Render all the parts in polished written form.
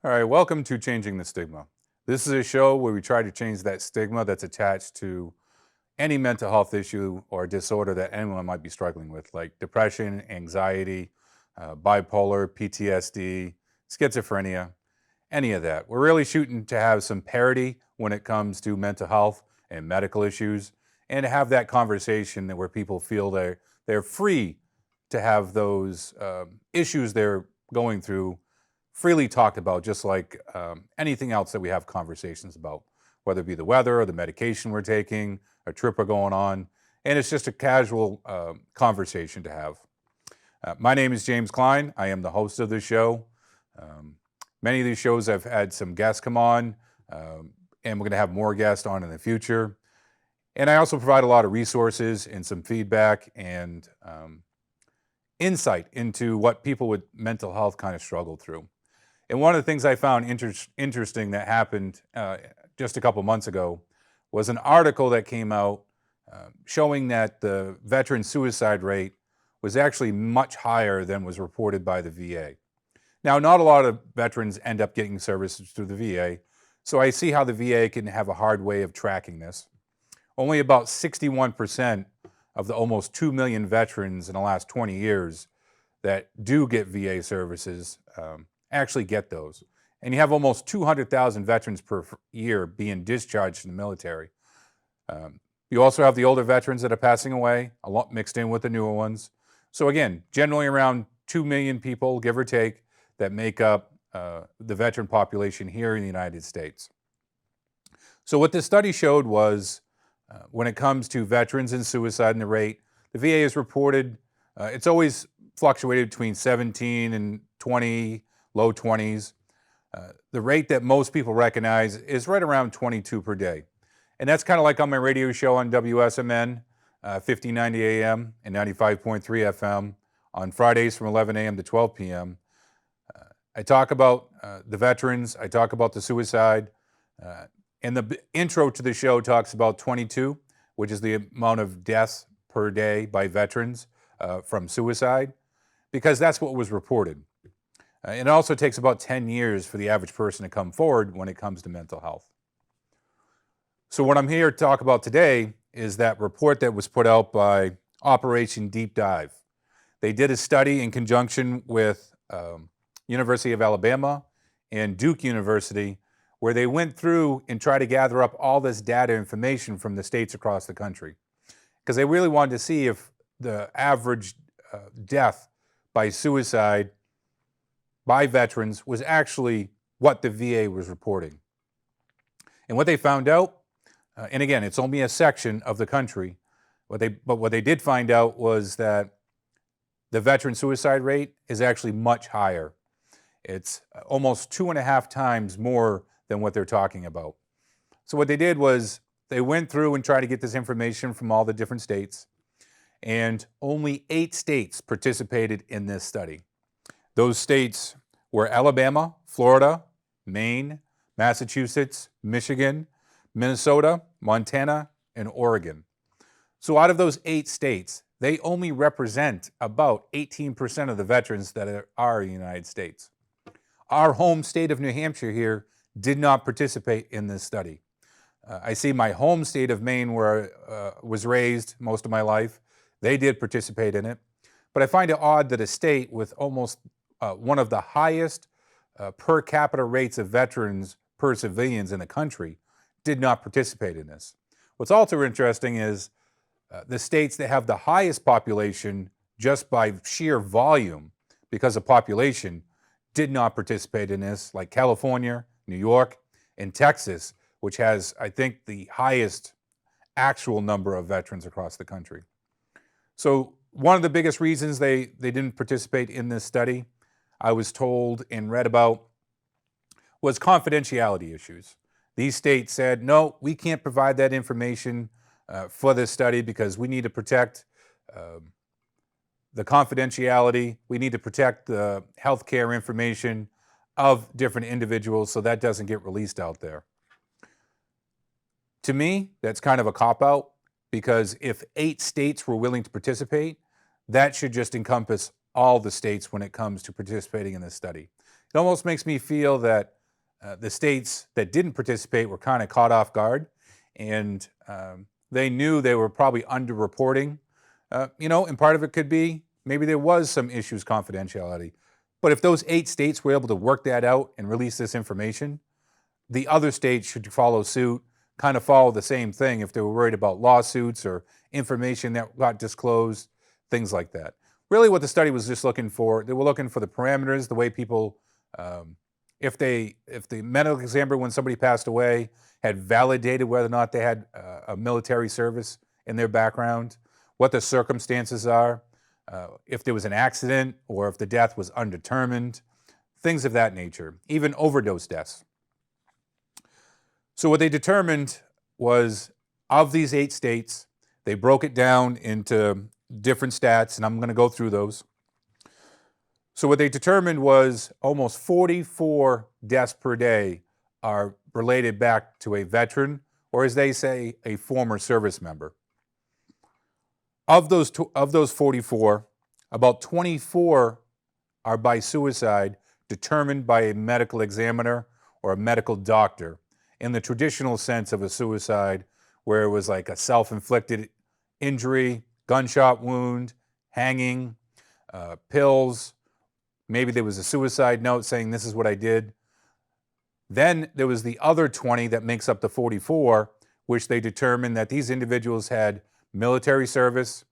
All right, welcome to Changing the Stigma. This is a show where we try to change that stigma that's attached to any mental health issue or disorder that anyone might be struggling with, like depression, anxiety, bipolar, PTSD, schizophrenia, any of that. We're really shooting to have some parity when it comes to mental health and medical issues, and to have that conversation where people feel they're free to have those issues they're going through freely talked about, just like anything else that we have conversations about, whether it be the weather or the medication we're taking, a trip we're going on, and it's just a casual conversation to have. My name is James Cline. I am the host of this show. Um, Many of these shows I've had some guests come on, and we're going to have more guests on in the future. And I also provide a lot of resources and some feedback and insight into what people with mental health kind of struggle through. And one of the things I found interesting that happened just a couple months ago was an article that came out showing that the veteran suicide rate was actually much higher than was reported by the VA. Now, not a lot of veterans end up getting services through the VA, so I see how the VA can have a hard way of tracking this. Only about 61% of the almost 2 million veterans in the last 20 years that do get VA services actually get those. And you have almost 200,000 veterans per year being discharged from the military. You also have the older veterans that are passing away, a lot mixed in with the newer ones. So again, generally around 2 million people, give or take, that make up the veteran population here in the United States. So what this study showed was when it comes to veterans and suicide and the rate, the VA has reported it's always fluctuated between 17 and 20, low 20s. The rate that most people recognize is right around 22 per day. And that's kind of like on my radio show on WSMN, 1590 AM and 95.3 FM on Fridays from 11 a.m. to 12 p.m. I talk about the veterans, I talk about the suicide, and the intro to the show talks about 22, which is the amount of deaths per day by veterans from suicide, because that's what was reported. It also takes about 10 years for the average person to come forward when it comes to mental health. So what I'm here to talk about today is that report that was put out by Operation Deep Dive. They did a study in conjunction with University of Alabama and Duke University, where they went through and tried to gather up all this data information from the states across the country, because they really wanted to see if the average death by suicide by veterans was actually what the VA was reporting. And what they found out, and again, it's only a section of the country, but what they did find out was that the veteran suicide rate is actually much higher. It's almost 2.5 times more than what they're talking about. So what they did was they went through and tried to get this information from all the different states, and only 8 states participated in this study. Those states were Alabama, Florida, Maine, Massachusetts, Michigan, Minnesota, Montana, and Oregon. So out of those 8 states, they only represent about 18% of the veterans that are in the United States. Our home state of New Hampshire here did not participate in this study. I see my home state of Maine, where I was raised most of my life, they did participate in it. But I find it odd that a state with almost one of the highest per capita rates of veterans per civilians in the country did not participate in this. What's also interesting is the states that have the highest population just by sheer volume because of population did not participate in this, like California, New York, and Texas, which has, I think, the highest actual number of veterans across the country. So one of the biggest reasons they didn't participate in this study, I was told and read about, was confidentiality issues. These states said, no, we can't provide that information for this study because we need to protect the confidentiality. We need to protect the healthcare information of different individuals so that doesn't get released out there. To me, that's kind of a cop-out, because if 8 states were willing to participate, that should just encompass all the states when it comes to participating in this study. It almost makes me feel that the states that didn't participate were kind of caught off guard, and they knew they were probably underreporting. And part of it could be maybe there was some issues confidentiality. But if those 8 states were able to work that out and release this information, the other states should follow suit, kind of follow the same thing if they were worried about lawsuits or information that got disclosed, things like that. Really what the study was just looking for, they were looking for the parameters, the way people, if the medical examiner, when somebody passed away, had validated whether or not they had a military service in their background, what the circumstances are, if there was an accident or if the death was undetermined, things of that nature, even overdose deaths. So what they determined was, of these 8 states, they broke it down into different stats, and I'm going to go through those. So what they determined was almost 44 deaths per day are related back to a veteran, or as they say, a former service member. Of those 44, about 24 are by suicide determined by a medical examiner or a medical doctor, in the traditional sense of a suicide, where it was like a self-inflicted injury, gunshot wound, hanging, pills. Maybe there was a suicide note saying, this is what I did. Then there was the other 20 that makes up the 44, which they determined that these individuals had military service,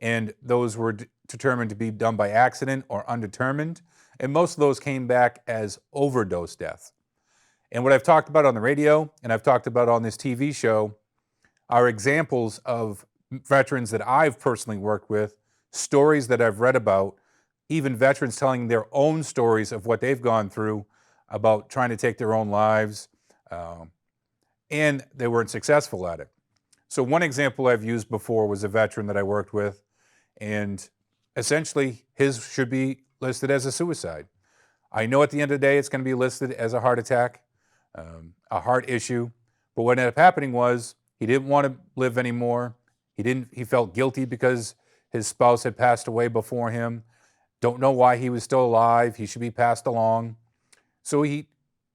and those were determined to be done by accident or undetermined. And most of those came back as overdose deaths. And what I've talked about on the radio and I've talked about on this TV show are examples of veterans that I've personally worked with, stories that I've read about, even veterans telling their own stories of what they've gone through about trying to take their own lives, and they weren't successful at it. So one example I've used before was a veteran that I worked with, and essentially his should be listed as a suicide. I know at the end of the day it's going to be listed as a heart attack, a heart issue, but what ended up happening was he didn't want to live anymore. He felt guilty because his spouse had passed away before him. Don't know why he was still alive. He should be passed along. So he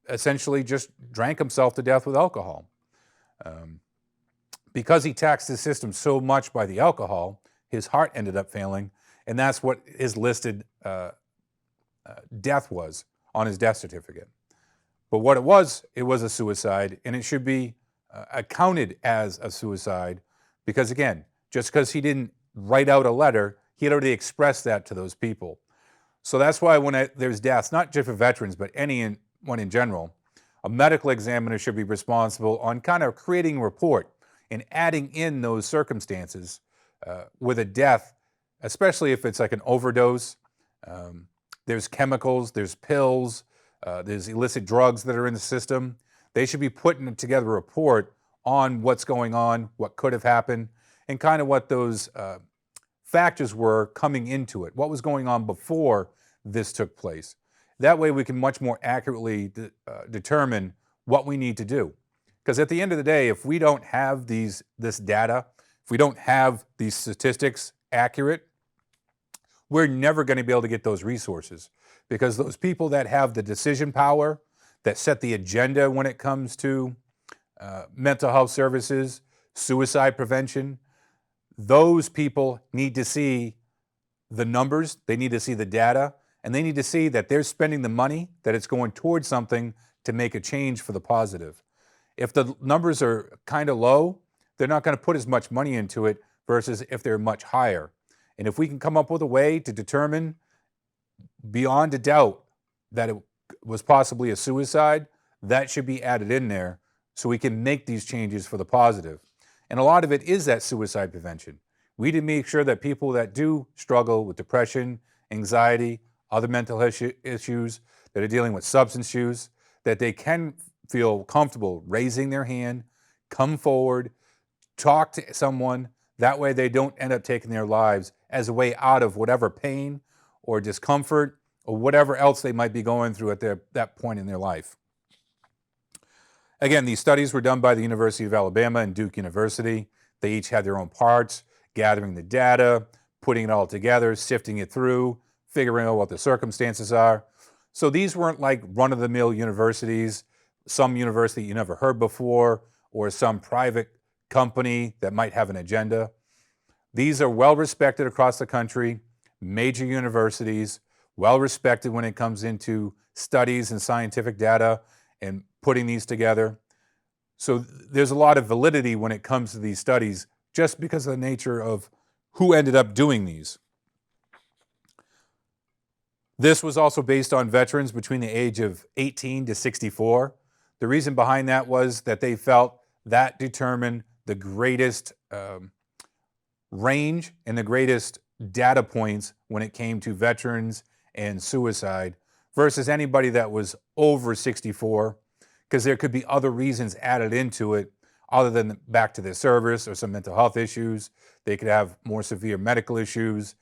essentially just drank himself to death with alcohol. Because he taxed his system so much by the alcohol, his heart ended up failing, and that's what his listed death was on his death certificate. But what it was a suicide, and it should be accounted as a suicide because, again, just because he didn't write out a letter, he had already expressed that to those people. So that's why when there's deaths, not just for veterans, but anyone in general, a medical examiner should be responsible on kind of creating a report and adding in those circumstances with a death, especially if it's like an overdose. There's chemicals, there's pills, there's illicit drugs that are in the system. They should be putting together a report on what's going on, what could have happened, and kind of what those factors were coming into it, what was going on before this took place. That way we can much more accurately determine what we need to do. Because at the end of the day, if we don't have this data, if we don't have these statistics accurate, we're never going to be able to get those resources. Because those people that have the decision power, that set the agenda when it comes to mental health services, suicide prevention, those people need to see the numbers, they need to see the data, and they need to see that they're spending the money, that it's going towards something to make a change for the positive. If the numbers are kind of low, they're not going to put as much money into it versus if they're much higher. And if we can come up with a way to determine beyond a doubt that it was possibly a suicide, that should be added in there so we can make these changes for the positive. And a lot of it is that suicide prevention. We need to make sure that people that do struggle with depression, anxiety, other mental issues, that are dealing with substance use, that they can feel comfortable raising their hand, come forward, talk to someone. That way they don't end up taking their lives as a way out of whatever pain or discomfort or whatever else they might be going through at that point in their life. Again, these studies were done by the University of Alabama and Duke University. They each had their own parts, gathering the data, putting it all together, sifting it through, figuring out what the circumstances are. So these weren't like run-of-the-mill universities, some university you never heard before, or some private company that might have an agenda. These are well respected across the country, major universities, well respected when it comes into studies and scientific data and putting these together. So there's a lot of validity when it comes to these studies just because of the nature of who ended up doing these. This was also based on veterans between the age of 18 to 64. The reason behind that was that they felt that determined the greatest range and the greatest data points when it came to veterans and suicide versus anybody that was over 64, because there could be other reasons added into it other than back to their service or some mental health issues. They could have more severe medical issues.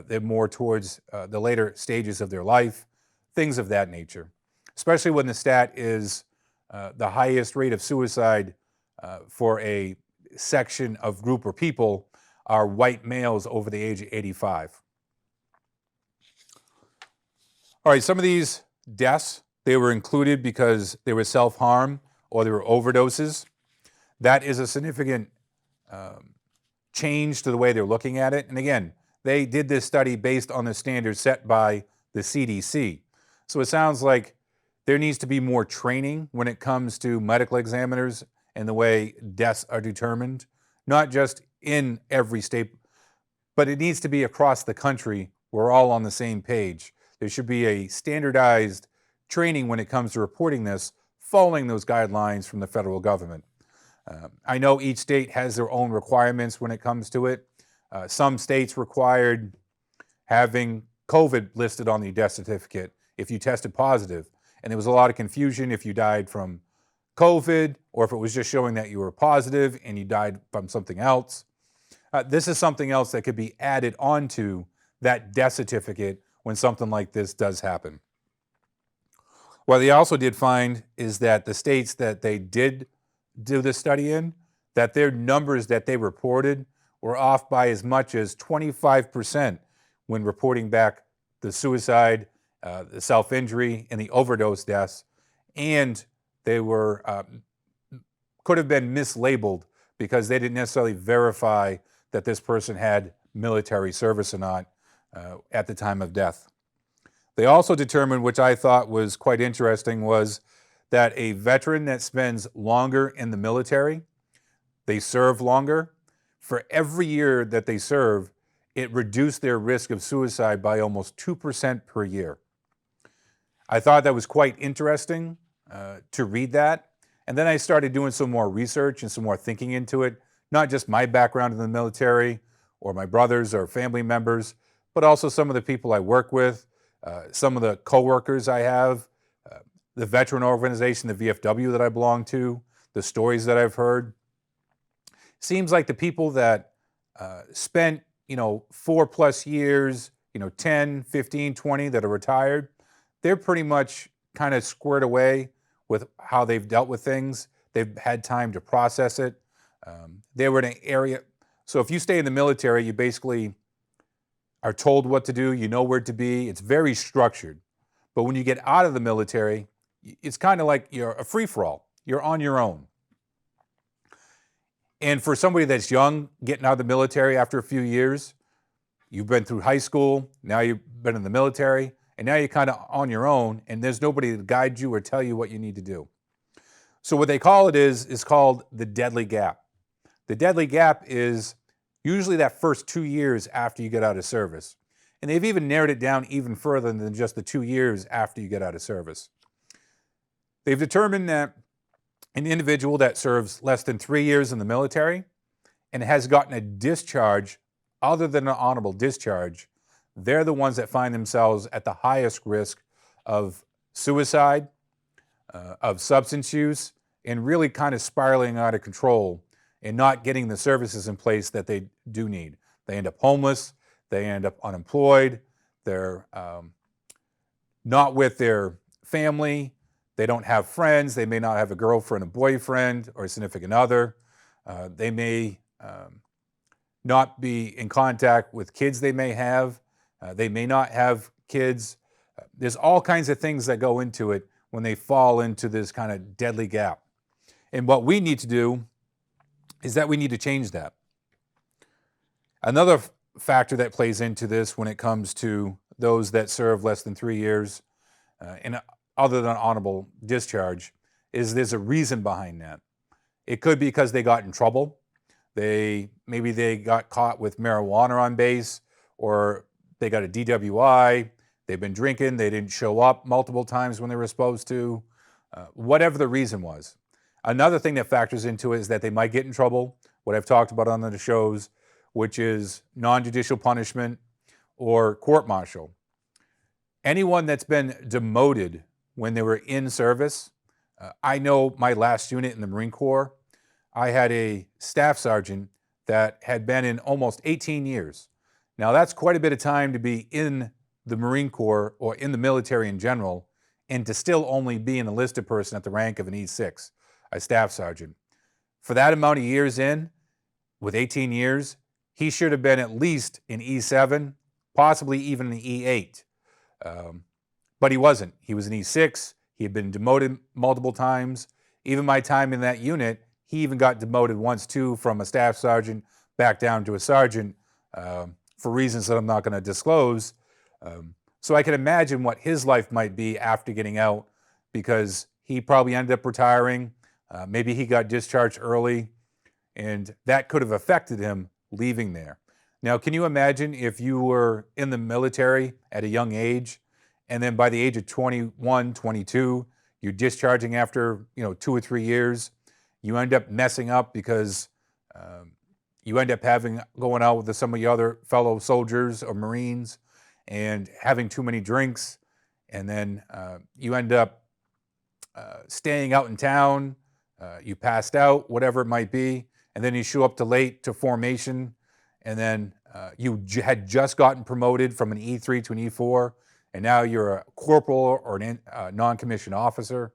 They're more towards the later stages of their life, things of that nature, especially when the stat is the highest rate of suicide for a section of group or people are white males over the age of 85. All right, some of these deaths, they were included because they were self-harm or they were overdoses. That is a significant change to the way they're looking at it. And again, they did this study based on the standards set by the CDC. So it sounds like there needs to be more training when it comes to medical examiners and the way deaths are determined, not just in every state, but it needs to be across the country. We're all on the same page. There should be a standardized training when it comes to reporting this, following those guidelines from the federal government. I know each state has their own requirements when it comes to it. Some states required having COVID listed on the death certificate if you tested positive. And there was a lot of confusion if you died from COVID or if it was just showing that you were positive and you died from something else. This is something else that could be added onto that death certificate when something like this does happen. What they also did find is that the states that they did do the study in, that their numbers that they reported were off by as much as 25% when reporting back the suicide, the self-injury, and the overdose deaths. And they were could have been mislabeled because they didn't necessarily verify that this person had military service or not at the time of death. They also determined, which I thought was quite interesting, was that a veteran that spends longer in the military, they serve longer, for every year that they serve, it reduced their risk of suicide by almost 2% per year. I thought that was quite interesting to read that. And then I started doing some more research and some more thinking into it, not just my background in the military or my brothers or family members, but also some of the people I work with, some of the coworkers I have, the veteran organization, the VFW that I belong to, the stories that I've heard. Seems like the people that spent, 4+ years, 10, 15, 20 that are retired, they're pretty much kind of squared away with how they've dealt with things. They've had time to process it. They were in an area. So if you stay in the military, you basically are told what to do. You know where to be. It's very structured. But when you get out of the military, it's kind of like you're a free-for-all. You're on your own. And for somebody that's young, getting out of the military after a few years, you've been through high school, now you've been in the military, and now you're kind of on your own, and there's nobody to guide you or tell you what you need to do. So what they call it is called the deadly gap. The deadly gap is usually that first 2 years after you get out of service. And they've even narrowed it down even further than just the 2 years after you get out of service. They've determined that an individual that serves less than 3 years in the military and has gotten a discharge other than an honorable discharge, they're the ones that find themselves at the highest risk of suicide, of substance use, and really kind of spiraling out of control and not getting the services in place that they do need. They end up homeless, they end up unemployed, they're not with their family, they don't have friends, they may not have a girlfriend, a boyfriend, or a significant other. They may not be in contact with kids they may have. They may not have kids. There's all kinds of things that go into it when they fall into this kind of deadly gap. And what we need to do is that we need to change that. Another factor that plays into this when it comes to those that serve less than 3 years and other than honorable discharge is there's a reason behind that. It could be because they got in trouble. Maybe they got caught with marijuana on base, or they got a DWI. They've been drinking. They didn't show up multiple times when they were supposed to. Whatever the reason was. Another thing that factors into it is that they might get in trouble, what I've talked about on the shows, which is non-judicial punishment or court-martial. Anyone that's been demoted when they were in service, I know my last unit in the Marine Corps, I had a staff sergeant that had been in almost 18 years. Now that's quite a bit of time to be in the Marine Corps or in the military in general, and to still only be an enlisted person at the rank of an E6, a staff sergeant. For that amount of years in, with 18 years, he should have been at least an E7, possibly even an E8. But he wasn't. He was an E6. He had been demoted multiple times. Even my time in that unit, he even got demoted once too, from a staff sergeant back down to a sergeant for reasons that I'm not going to disclose. So I can imagine what his life might be after getting out, because he probably ended up retiring. Maybe he got discharged early, and that could have affected him leaving there. Now, can you imagine if you were in the military at a young age, and then by the age of 21, 22, you're discharging after 2 or 3 years, you end up messing up because you end up going out with some of your other fellow soldiers or Marines and having too many drinks, and then you end up staying out in town, you passed out, whatever it might be, and then you show up late to formation, and then you had just gotten promoted from an E3 to an E4, and now you're a corporal or a non-commissioned officer,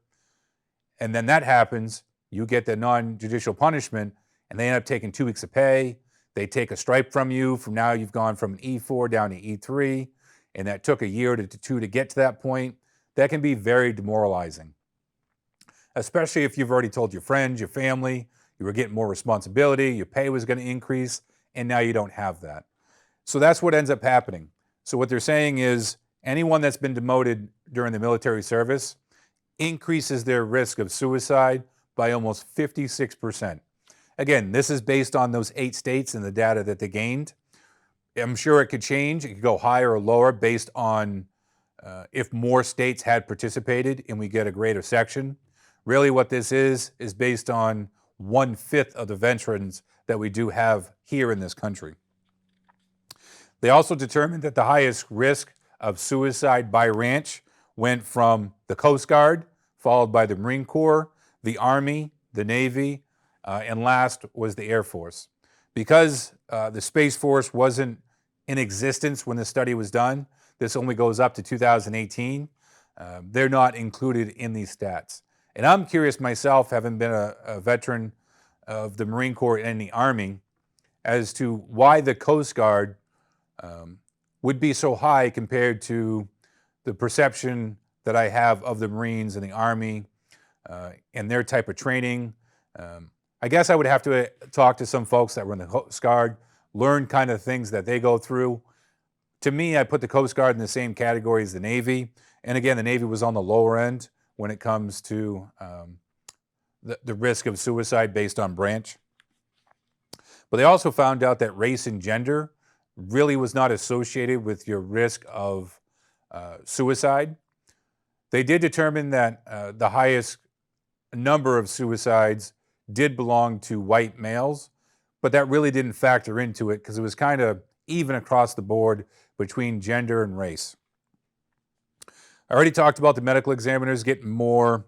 and then that happens, you get the non-judicial punishment, and they end up taking 2 weeks of pay. They take a stripe from you. From now, you've gone from an E4 down to E3, and that took a year to 2 to get to that point. That can be very demoralizing, especially if you've already told your friends, your family, you were getting more responsibility, your pay was going to increase, and now you don't have that. So that's what ends up happening. So what they're saying is anyone that's been demoted during the military service increases their risk of suicide by almost 56%. Again, this is based on those 8 states and the data that they gained. I'm sure it could change. It could go higher or lower based on if more states had participated and we get a greater section. Really what this is based on 1/5 of the veterans that we do have here in this country. They also determined that the highest risk of suicide by ranch went from the Coast Guard, followed by the Marine Corps, the Army, the Navy, and last was the Air Force. Because the Space Force wasn't in existence when the study was done, this only goes up to 2018, they're not included in these stats. And I'm curious myself, having been a veteran of the Marine Corps and the Army, as to why the Coast Guard would be so high compared to the perception that I have of the Marines and the Army and their type of training. I guess I would have to talk to some folks that were in the Coast Guard, learn kind of things that they go through. To me, I put the Coast Guard in the same category as the Navy. And again, the Navy was on the lower end when it comes to the risk of suicide based on branch. But they also found out that race and gender really was not associated with your risk of suicide. They did determine that the highest number of suicides did belong to white males, but that really didn't factor into it because it was kind of even across the board between gender and race. I already talked about the medical examiners getting more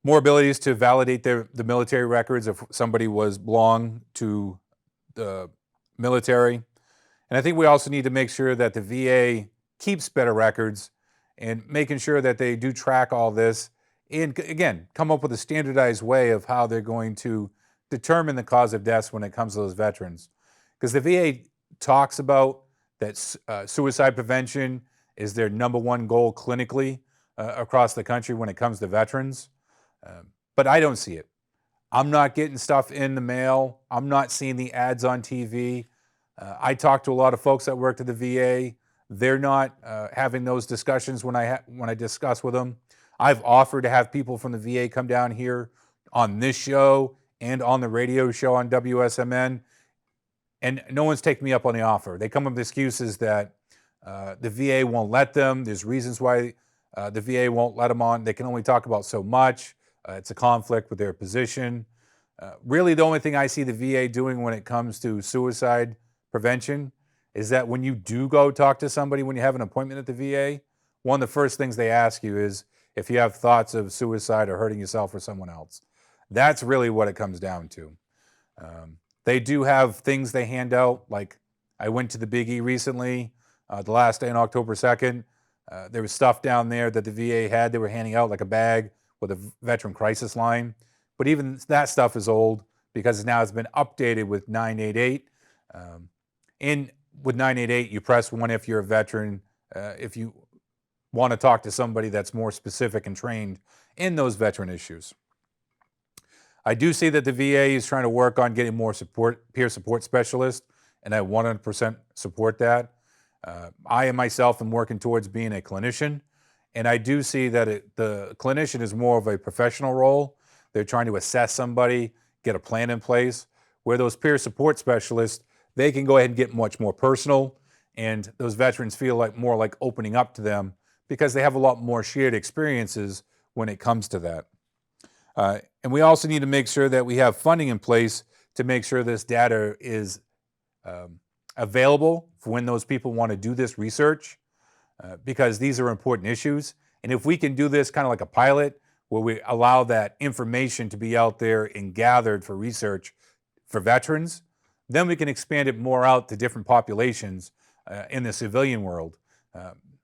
abilities to validate the military records if somebody belonged to the military. And I think we also need to make sure that the VA keeps better records and making sure that they do track all this and, again, come up with a standardized way of how they're going to determine the cause of deaths when it comes to those veterans. Because the VA talks about that suicide prevention is their #1 goal clinically across the country when it comes to veterans. But I don't see it. I'm not getting stuff in the mail. I'm not seeing the ads on TV. I talk to a lot of folks that work at the VA. They're not having those discussions when I discuss with them. I've offered to have people from the VA come down here on this show and on the radio show on WSMN, and no one's taken me up on the offer. They come up with excuses that the VA won't let them. There's reasons why the VA won't let them on. They can only talk about so much. It's a conflict with their position. Really, the only thing I see the VA doing when it comes to suicide prevention is that when you do go talk to somebody, when you have an appointment at the VA, one of the first things they ask you is if you have thoughts of suicide or hurting yourself or someone else. That's really what it comes down to. They do have things they hand out, like I went to the Big E recently, the last day on October 2nd. There was stuff down there that the VA had. They were handing out like a bag with a veteran crisis line. But even that stuff is old because now it's been updated with 988. With 988, you press 1 if you're a veteran. If you want to talk to somebody that's more specific and trained in those veteran issues. I do see that the VA is trying to work on getting more peer support specialists, and I 100% support that. I myself am working towards being a clinician, and I do see that the clinician is more of a professional role. They're trying to assess somebody, get a plan in place, where those peer support specialists, they can go ahead and get much more personal, and those veterans feel more like opening up to them because they have a lot more shared experiences when it comes to that. And we also need to make sure that we have funding in place to make sure this data is available for when those people want to do this research, because these are important issues. And if we can do this kind of like a pilot, where we allow that information to be out there and gathered for research for veterans, then we can expand it more out to different populations in the civilian world.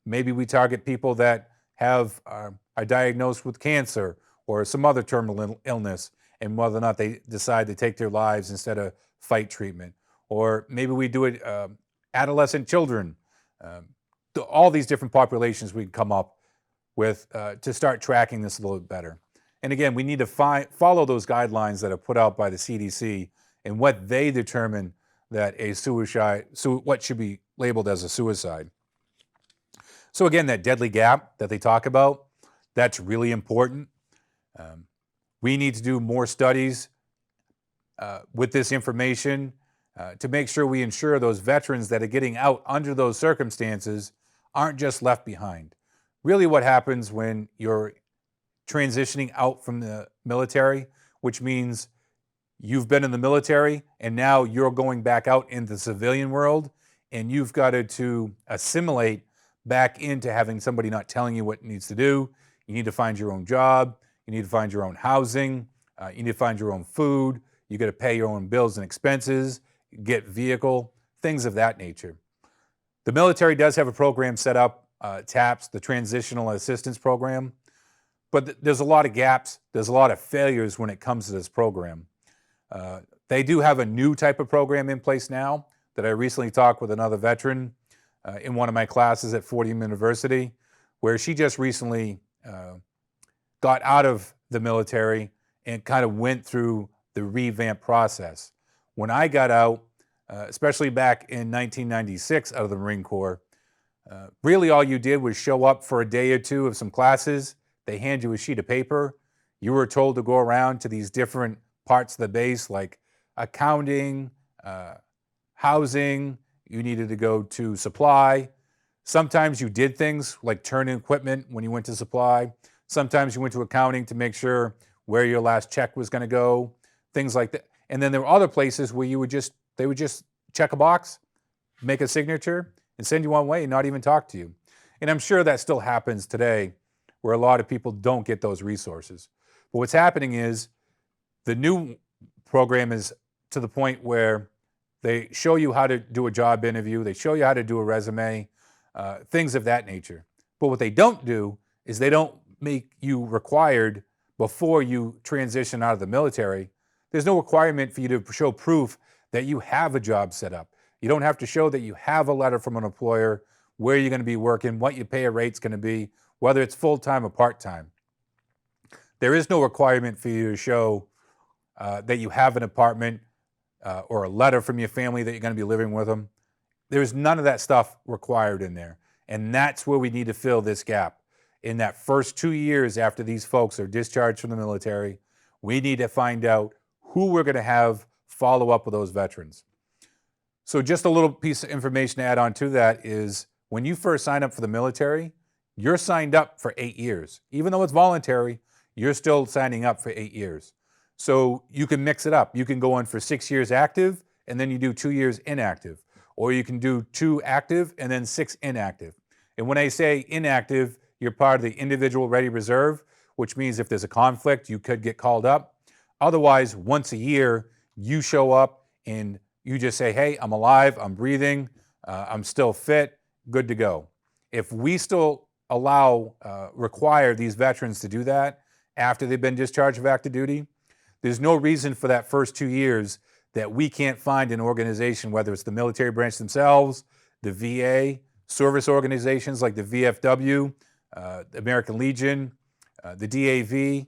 Maybe we target people that are diagnosed with cancer or some other terminal illness, and whether or not they decide to take their lives instead of fight treatment. Or maybe we do it adolescent children. All these different populations we can come up with to start tracking this a little bit better. And again, we need to follow those guidelines that are put out by the CDC and what they determine that what should be labeled as a suicide. So again, that deadly gap that they talk about, that's really important. We need to do more studies with this information to make sure we ensure those veterans that are getting out under those circumstances aren't just left behind. Really what happens when you're transitioning out from the military, which means you've been in the military and now you're going back out into the civilian world, and you've got to assimilate back into having somebody not telling you what needs to do. You need to find your own job. You need to find your own housing. You need to find your own food. You got to pay your own bills and expenses, get vehicle, things of that nature. The military does have a program set up, TAPS, the Transitional Assistance Program, but there's a lot of gaps. There's a lot of failures when it comes to this program. They do have a new type of program in place now that I recently talked with another veteran in one of my classes at Fordham University, where she just recently got out of the military and kind of went through the revamp process. When I got out, especially back in 1996 out of the Marine Corps, really all you did was show up for a day or two of some classes. They hand you a sheet of paper. You were told to go around to these different parts of the base like accounting, housing. You needed to go to supply. Sometimes you did things like turn in equipment when you went to supply. Sometimes you went to accounting to make sure where your last check was going to go, things like that. And then there were other places where they would just check a box, make a signature, and send you one way and not even talk to you. And I'm sure that still happens today, where a lot of people don't get those resources. But what's happening is the new program is to the point where they show you how to do a job interview, they show you how to do a resume, things of that nature. But what they don't do is they don't make you required before you transition out of the military. There's no requirement for you to show proof that you have a job set up. You don't have to show that you have a letter from an employer, where you're going to be working, what your pay rate's going to be, whether it's full-time or part-time. There is no requirement for you to show that you have an apartment or a letter from your family that you're going to be living with them. There's none of that stuff required in there. And that's where we need to fill this gap. In that first 2 years after these folks are discharged from the military, we need to find out who we're going to have follow up with those veterans. So just a little piece of information to add on to that is when you first sign up for the military, you're signed up for 8 years. Even though it's voluntary, you're still signing up for 8 years. So you can mix it up. You can go in for 6 years active, and then you do 2 years inactive. Or you can do 2 active and then 6 inactive. And when I say inactive, you're part of the individual ready reserve, which means if there's a conflict, you could get called up. Otherwise, once a year, you show up and you just say, hey, I'm alive, I'm breathing, I'm still fit, good to go. If we still require these veterans to do that after they've been discharged of active duty, there's no reason for that first 2 years that we can't find an organization, whether it's the military branch themselves, the VA, service organizations like the VFW, the American Legion, the DAV,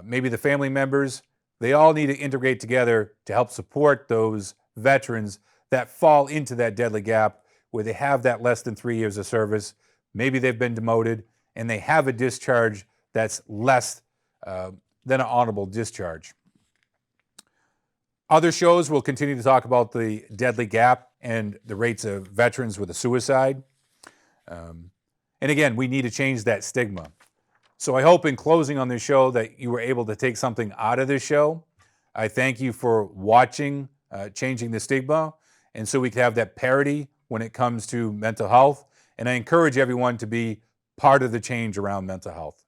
maybe the family members. They all need to integrate together to help support those veterans that fall into that deadly gap where they have that less than 3 years of service. Maybe they've been demoted and they have a discharge that's less than an honorable discharge. Other shows will continue to talk about the deadly gap and the rates of veterans with a suicide. And again, we need to change that stigma. So I hope in closing on this show that you were able to take something out of this show. I thank you for watching Changing the Stigma, and so we can have that parity when it comes to mental health. And I encourage everyone to be part of the change around mental health.